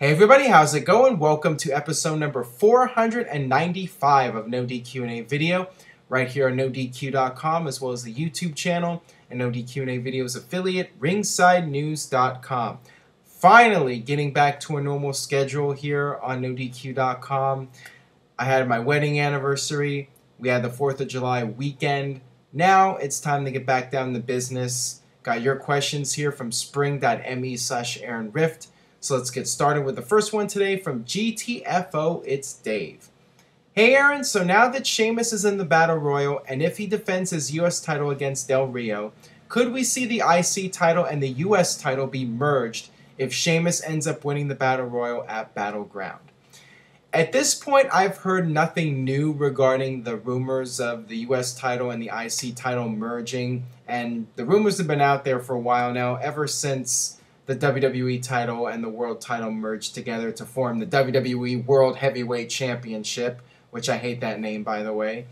Hey everybody, how's it going? Welcome to episode number 495 of NoDQ&A Video, right here on NoDQ.com, as well as the YouTube channel and NoDQ&A Video's affiliate, RingsideNews.com. Finally, getting back to a normal schedule here on NoDQ.com. I had my wedding anniversary. We had the 4th of July weekend. Now it's time to get back down to business. Got your questions here from spring.me/Aaron Rift. So let's get started with the first one today from GTFO. It's Dave. Hey Aaron, so now that Sheamus is in the Battle Royal, and if he defends his US title against Del Rio, could we see the IC title and the US title be merged if Sheamus ends up winning the Battle Royal at Battleground? At this point, I've heard nothing new regarding the rumors of the US title and the IC title merging, and the rumors have been out there for a while now, ever since the WWE title and the world title merged together to form the WWE World Heavyweight Championship, which I hate that name, by the way.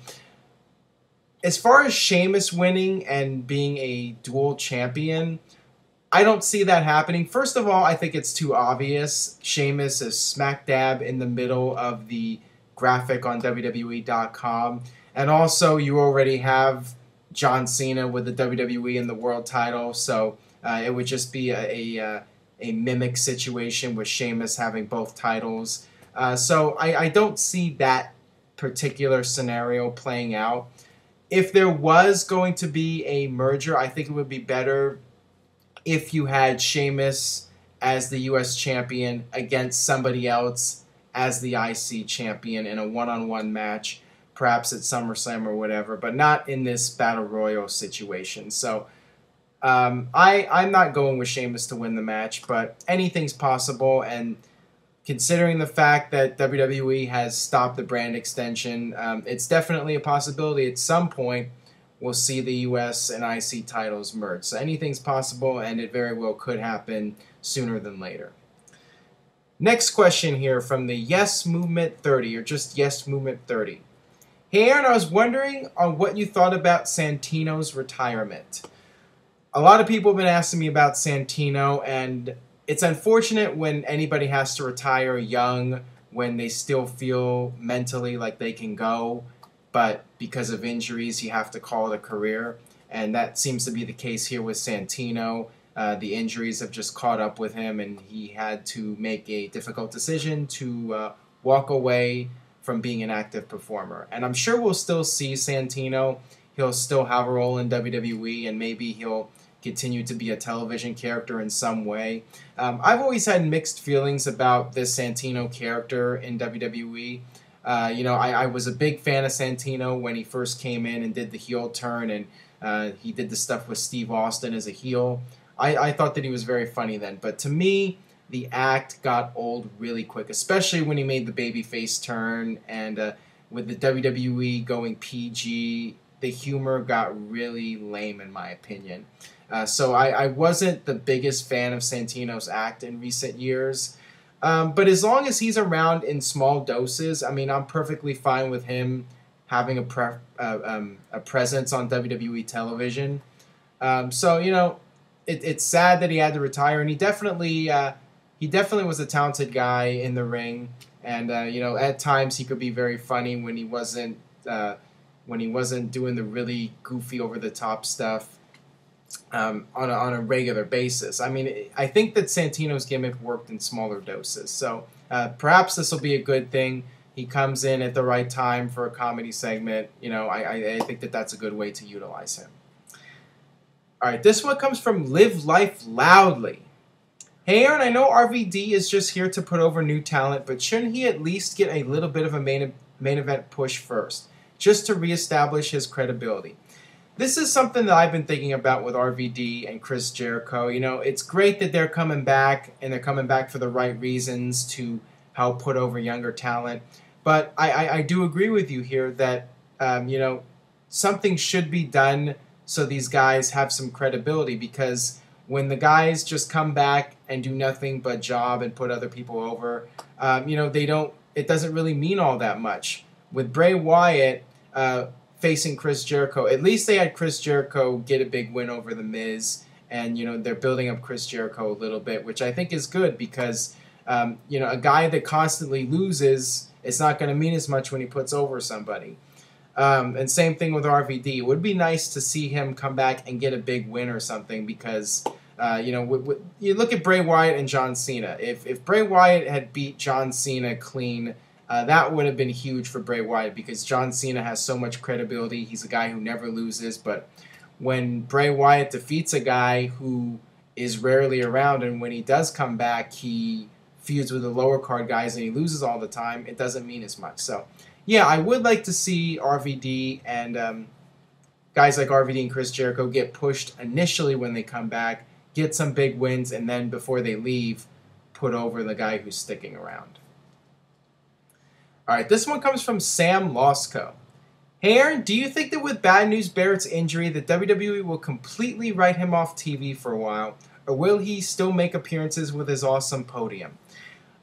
As far as Sheamus winning and being a dual champion, I don't see that happening. First of all, I think it's too obvious. Sheamus is smack dab in the middle of the graphic on WWE.com. And also, you already have John Cena with the WWE and the world title, so it would just be a mimic situation with Sheamus having both titles. So I don't see that particular scenario playing out. If there was going to be a merger, I think it would be better if you had Sheamus as the US champion against somebody else as the IC champion in a one-on-one match, perhaps at SummerSlam or whatever, but not in this Battle Royal situation. So I'm not going with Sheamus to win the match, but anything's possible, and considering the fact that WWE has stopped the brand extension, it's definitely a possibility at some point we'll see the US and IC titles merge. So anything's possible, and it very well could happen sooner than later. Next question here from the Yes Movement 30, or just Yes Movement 30. Hey Aaron, I was wondering on what you thought about Santinos' retirement. A lot of people have been asking me about Santino, and it's unfortunate when anybody has to retire young when they still feel mentally like they can go, but because of injuries you have to call it a career, and that seems to be the case here with Santino. The injuries have just caught up with him, and he had to make a difficult decision to walk away from being an active performer. And I'm sure we'll still see Santino. He'll still have a role in WWE, and maybe he'll continue to be a television character in some way. I've always had mixed feelings about this Santino character in WWE. I was a big fan of Santino when he first came in and did the heel turn, and he did the stuff with Steve Austin as a heel. I thought that he was very funny then, but to me, the act got old really quick, especially when he made the babyface turn, and with the WWE going PG, the humor got really lame in my opinion. So I wasn't the biggest fan of Santino's act in recent years. But as long as he's around in small doses, I mean, I'm perfectly fine with him having a presence on WWE television. It's sad that he had to retire, and he definitely was a talented guy in the ring. And at times he could be very funny when he wasn't doing the really goofy, over the top stuff. On a regular basis. I mean, I think that Santino's gimmick worked in smaller doses, so perhaps this will be a good thing. He comes in at the right time for a comedy segment. I think that that's a good way to utilize him. All right, this one comes from Live Life Loudly. Hey Aaron, I know RVD is just here to put over new talent, but shouldn't he at least get a little bit of a main event push first, just to reestablish his credibility? This is something that I've been thinking about with RVD and Chris Jericho. It's great that they're coming back, and they're coming back for the right reasons to help put over younger talent. But I do agree with you here that, something should be done so these guys have some credibility, because when the guys just come back and do nothing but job and put other people over, it doesn't really mean all that much. With Bray Wyatt, facing Chris Jericho, at least they had Chris Jericho get a big win over The Miz, and they're building up Chris Jericho a little bit, which I think is good, because You know, a guy that constantly loses, it's not going to mean as much when he puts over somebody. And same thing with RVD. It would be nice to see him come back and get a big win or something because, you know, you look at Bray Wyatt and John Cena. If Bray Wyatt had beat John Cena clean, that would have been huge for Bray Wyatt because John Cena has so much credibility. He's a guy who never loses. But when Bray Wyatt defeats a guy who is rarely around, and when he does come back, he feuds with the lower card guys and he loses all the time, it doesn't mean as much. So, yeah, I would like to see RVD and guys like RVD and Chris Jericho get pushed initially when they come back, get some big wins, and then before they leave, put over the guy who's sticking around. All right, this one comes from Sam Losco. Hey, Aaron, do you think that with Bad News Barrett's injury, that WWE will completely write him off TV for a while, or will he still make appearances with his awesome podium?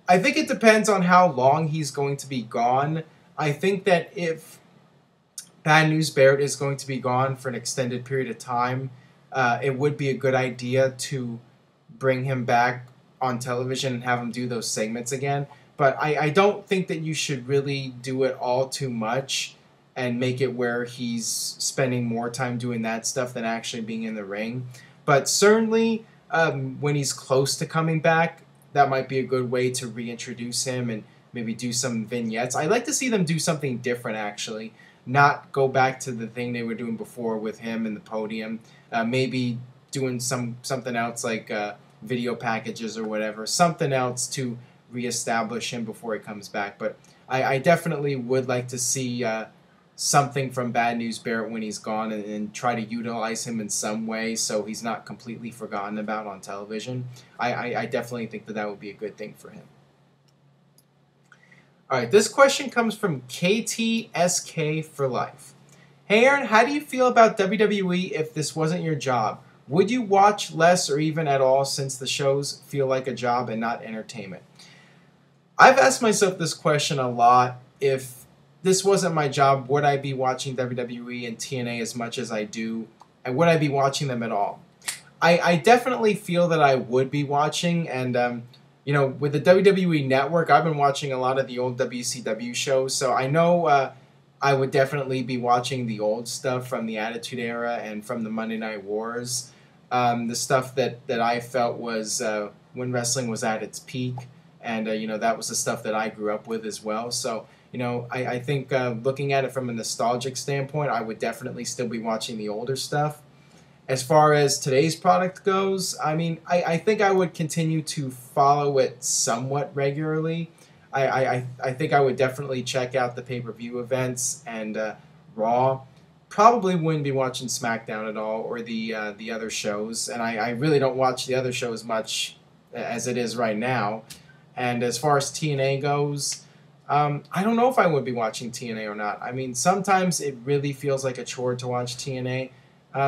I think it depends on how long he's going to be gone. I think that if Bad News Barrett is going to be gone for an extended period of time, it would be a good idea to bring him back on television and have him do those segments again. But I don't think that you should really do it all too much and make it where he's spending more time doing that stuff than actually being in the ring. But certainly, when he's close to coming back, that might be a good way to reintroduce him and maybe do some vignettes. I'd like to see them do something different, actually. Not go back to the thing they were doing before with him and the podium. Maybe doing something else like video packages or whatever. Something else to reestablish him before he comes back. But I definitely would like to see something from Bad News Barrett when he's gone and try to utilize him in some way so he's not completely forgotten about on television. I definitely think that would be a good thing for him. All right, this question comes from KTSK for Life. Hey Aaron, how do you feel about WWE if this wasn't your job? Would you watch less or even at all since the shows feel like a job and not entertainment? I've asked myself this question a lot. If this wasn't my job, would I be watching WWE and TNA as much as I do? And would I be watching them at all? I definitely feel that I would be watching. And, you know, with the WWE Network, I've been watching a lot of the old WCW shows. So I know I would definitely be watching the old stuff from the Attitude Era and from the Monday Night Wars. The stuff that I felt was when wrestling was at its peak. And, you know, that was the stuff that I grew up with as well. So, you know, I think looking at it from a nostalgic standpoint, I would definitely still be watching the older stuff. As far as today's product goes, I mean, I think I would continue to follow it somewhat regularly. I think I would definitely check out the pay-per-view events and Raw. Probably wouldn't be watching SmackDown at all or the other shows. And I really don't watch the other shows much as it is right now. And as far as TNA goes, I don't know if I would be watching TNA or not. I mean, sometimes it really feels like a chore to watch TNA.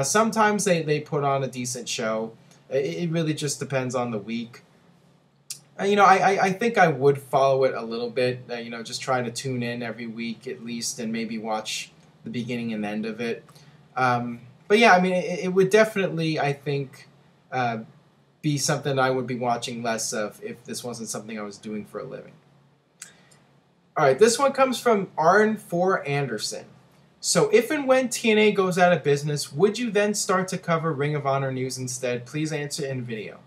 Sometimes they put on a decent show. It really just depends on the week. You know, I think I would follow it a little bit. You know, just try to tune in every week at least and maybe watch the beginning and end of it. But yeah, I mean, it would definitely, I think, be something I would be watching less of if this wasn't something I was doing for a living. All right, this one comes from Arn4 Anderson. So if and when TNA goes out of business, would you then start to cover Ring of Honor news instead? Please answer in video.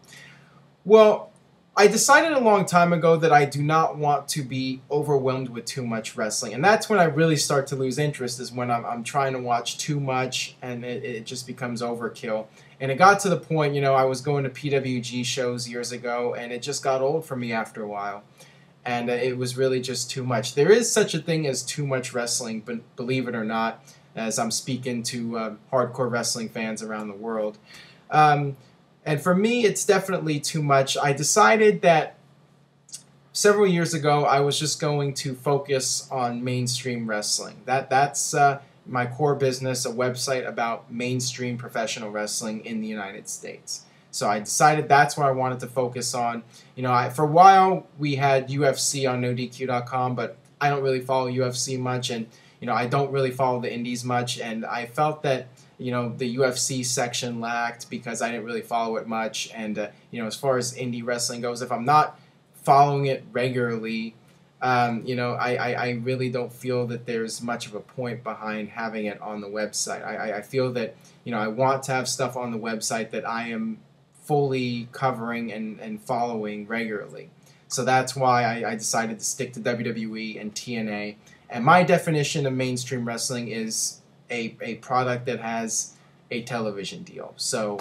Well, I decided a long time ago that I do not want to be overwhelmed with too much wrestling. And that's when I really start to lose interest, is when I'm trying to watch too much and it just becomes overkill. And it got to the point, you know, I was going to PWG shows years ago and it just got old for me after a while. And it was really just too much. There is such a thing as too much wrestling, but believe it or not, as I'm speaking to hardcore wrestling fans around the world. And for me, it's definitely too much. I decided that several years ago, I was just going to focus on mainstream wrestling. That's my core business, a website about mainstream professional wrestling in the United States. So I decided that's what I wanted to focus on. You know, for a while, we had UFC on NoDQ.com, but I don't really follow UFC much, and, you know, I don't really follow the indies much, and I felt that, you know, the UFC section lacked because I didn't really follow it much, and, you know, as far as indie wrestling goes, if I'm not following it regularly, I really don't feel that there's much of a point behind having it on the website. I feel that, I want to have stuff on the website that I am fully covering and following regularly. So that's why I decided to stick to WWE and TNA. And my definition of mainstream wrestling is a product that has a television deal. So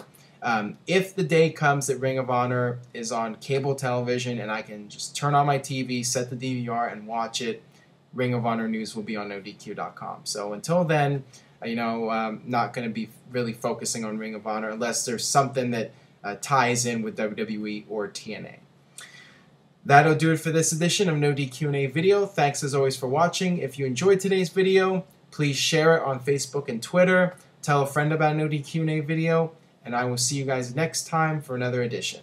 if the day comes that Ring of Honor is on cable television and I can just turn on my TV, set the DVR, and watch it, Ring of Honor news will be on NoDQ.com. So until then, I'm not going to be really focusing on Ring of Honor unless there's something that ties in with WWE or TNA. That'll do it for this edition of NoDQ&A video. Thanks as always for watching. If you enjoyed today's video, please share it on Facebook and Twitter. Tell a friend about NoDQ&A video. And I will see you guys next time for another edition.